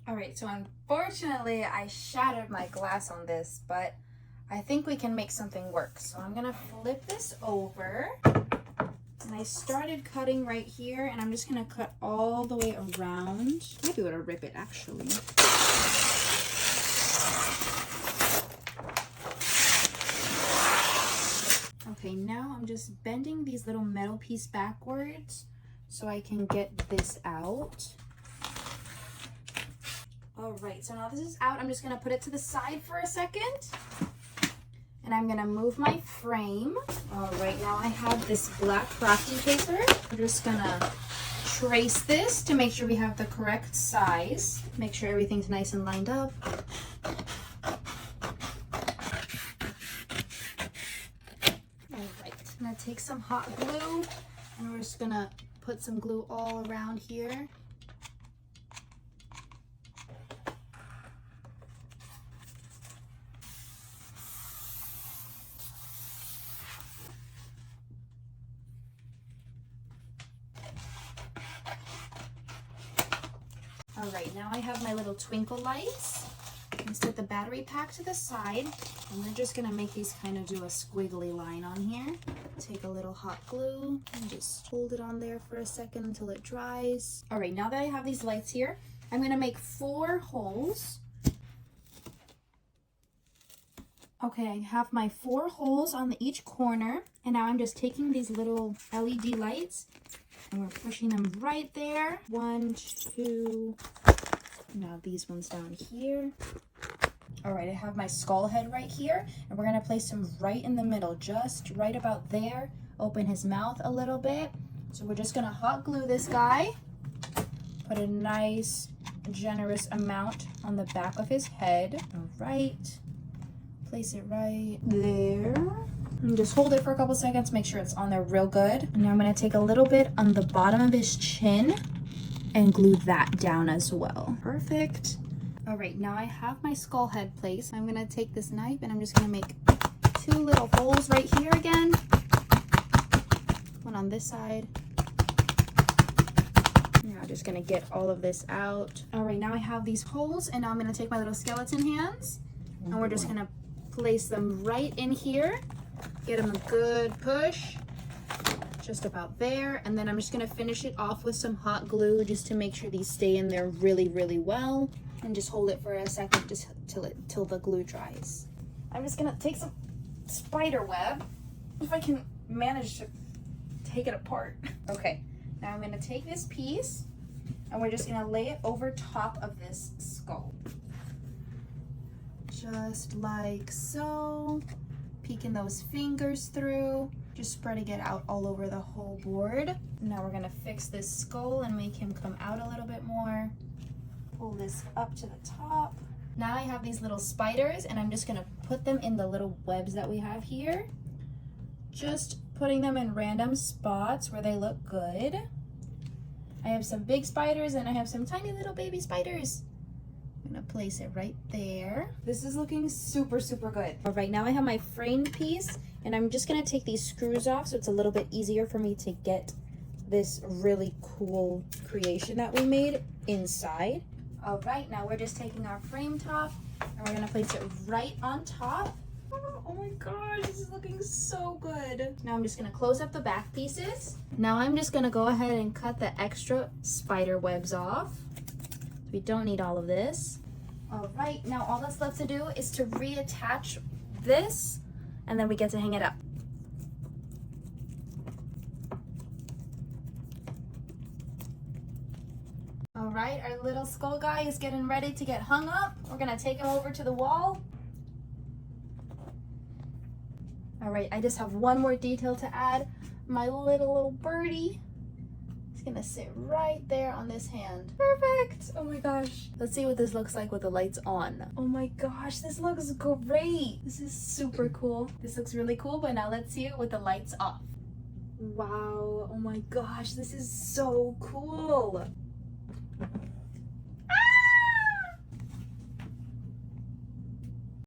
All right, so unfortunately I shattered my glass on this, but I think we can make something work. So I'm gonna flip this over, and I started cutting right here, and I'm just gonna cut all the way around. Might be able to rip it actually. Okay, now I'm just bending these little metal pieces backwards so I can get this out. All right, so now this is out. I'm just gonna put it to the side for a second. And I'm gonna move my frame. All right, now I have this black crafting paper. I'm just gonna trace this to make sure we have the correct size. Make sure everything's nice and lined up. All right, I'm gonna take some hot glue and we're just gonna put some glue all around here. All right, now I have my little twinkle lights. Let's set the battery pack to the side, and we're just gonna make these kind of do a squiggly line on here. Take a little hot glue and just hold it on there for a second until it dries. All right, now that I have these lights here, I'm gonna make 4 holes. Okay, I have my 4 holes on each corner, and now I'm just taking these little LED lights and we're pushing them right there. 1, 2, now these ones down here. All right, I have my skull head right here, and we're gonna place him right in the middle, just right about there. Open his mouth a little bit. So we're just gonna hot glue this guy. Put a nice, generous amount on the back of his head. All right, place it right there. And just hold it for a couple seconds, make sure it's on there real good. And now I'm gonna take a little bit on the bottom of his chin and glue that down as well. Perfect. All right, now I have my skull head placed. I'm gonna take this knife and I'm just gonna make 2 little holes right here again. One on this side. Now I'm just gonna get all of this out. All right, now I have these holes, and now I'm gonna take my little skeleton hands and we're just gonna place them right in here. Get them a good push, just about there. And then I'm just gonna finish it off with some hot glue just to make sure these stay in there really, really well. And just hold it for a second just till the glue dries. I'm just gonna take some spider web, if I can manage to take it apart. Okay, now I'm gonna take this piece and we're just gonna lay it over top of this skull. Just like so. Peeking those fingers through, just spreading it out all over the whole board. Now we're gonna fix this skull and make him come out a little bit more. Pull this up to the top. Now I have these little spiders, and I'm just gonna put them in the little webs that we have here. Just putting them in random spots where they look good. I have some big spiders and I have some tiny little baby spiders. I'm gonna place it right there. This is looking super, super good. All right, now I have my frame piece, and I'm just gonna take these screws off so it's a little bit easier for me to get this really cool creation that we made inside. All right, now we're just taking our frame top and we're gonna place it right on top. Oh my gosh, this is looking so good. Now I'm just gonna close up the back pieces. Now I'm just gonna go ahead and cut the extra spider webs off. We don't need all of this. All right, now all that's left to do is to reattach this, and then we get to hang it up. All right, our little skull guy is getting ready to get hung up. We're gonna take him over to the wall. All right, I just have one more detail to add. My little birdie. Gonna sit right there on this hand. Perfect. Oh my gosh. Let's see what this looks like with the lights on. Oh my gosh, this looks great. This is super cool. This looks really cool, but now let's see it with the lights off. Wow. Oh my gosh, this is so cool.